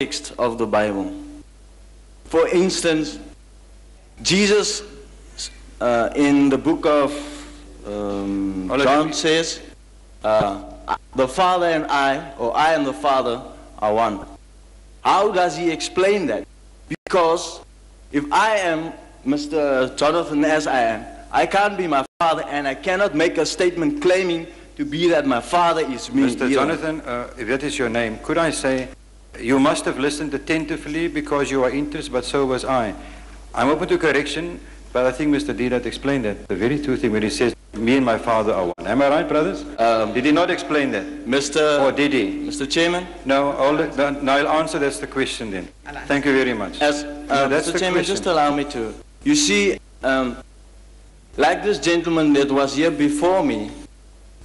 context of the Bible. For instance, Jesus in the book of John says, the Father and I, or I and the Father are one. How does he explain that? Because if I am Mr. Jonathan as I am, I can't be my father, and I cannot make a statement claiming to be that my father is me. Mr. Jonathan, if that is your name, could I say, you must have listened attentively because you are interested, but so was I. I'm open to correction, but I think Mr. Deedat explained that, the very true thing when he says, me and my father are one. Am I right, brothers? Did he not explain that? Or did he? Mr. Chairman? No, now I'll answer, that's the question then. Thank you very much. That's Mr. Chairman, question. Just allow me to. You see, like this gentleman that was here before me,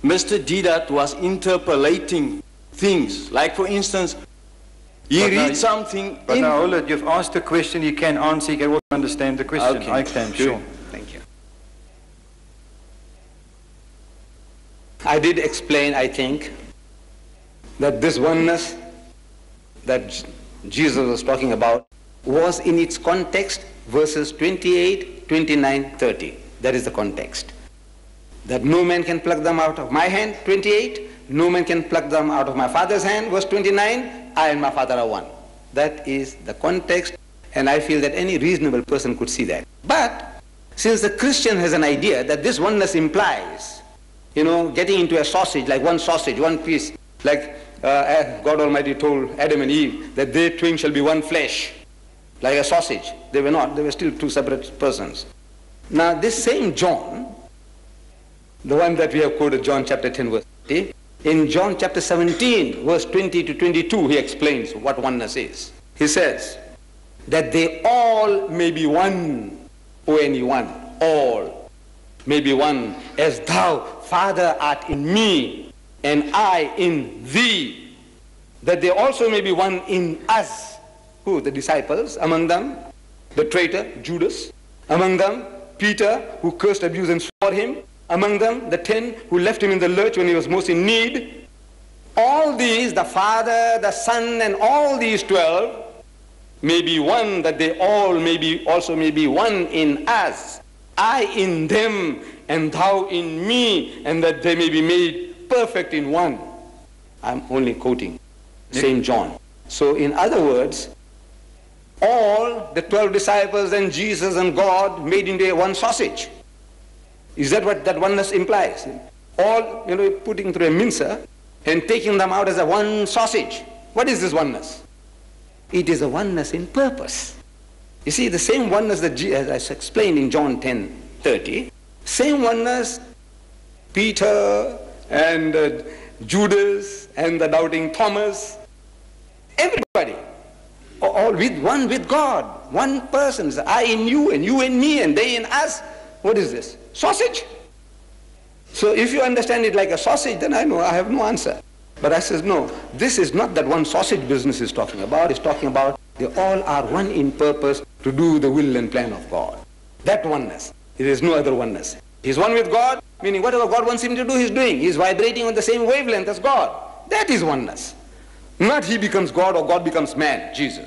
Mr. Deedat was interpolating things. Like for instance, he reads something. But now hold it, you've asked a question, you can answer, you can also understand the question. Okay. I can, sure. Thank you. I did explain, I think, that this oneness that Jesus was talking about was in its context, verses 28, 29, 30. That is the context. That no man can pluck them out of my hand, 28. No man can pluck them out of my Father's hand, verse 29. I and my Father are one. That is the context, and I feel that any reasonable person could see that. But since the Christian has an idea that this oneness implies, getting into a sausage, like one sausage, one piece, like God Almighty told Adam and Eve that they twain shall be one flesh, like a sausage. They were not, they were still two separate persons. Now this same John, the one that we have quoted, John chapter 10 verse 30, in John chapter 17 verse 20 to 22 he explains what oneness is. He says that they all may be one, O-N-E-1, all may be one, as thou, Father, art in me, and I in thee, that they also may be one in us. Who? The disciples, among them the traitor Judas, among them Peter, who cursed, abused, and swore him, among them the 10 who left him in the lurch when he was most in need. All these, the Father, the Son, and all these 12 may be one, that they all also may be one in us, I in them, and thou in me, and that they may be made perfect in one. I'm only quoting St. John. So in other words, all the 12 disciples and Jesus and God made into one sausage. Is that what that oneness implies? All, putting through a mincer and taking them out as a one sausage. What is this oneness? It is a oneness in purpose. You see, the same oneness that as I explained in John 10:30, same oneness Peter and Judas and the doubting Thomas, everybody, all with God, one person, I in you and you in me and they in us. What is this? Sausage. So if you understand it like a sausage, then I have no answer. But I says, no, this is not that one sausage business is talking about. It's talking about they all are one in purpose to do the will and plan of God. That oneness. There is no other oneness. He's one with God, meaning whatever God wants him to do, he's doing. He's vibrating on the same wavelength as God. That is oneness. Not he becomes God or God becomes man, Jesus.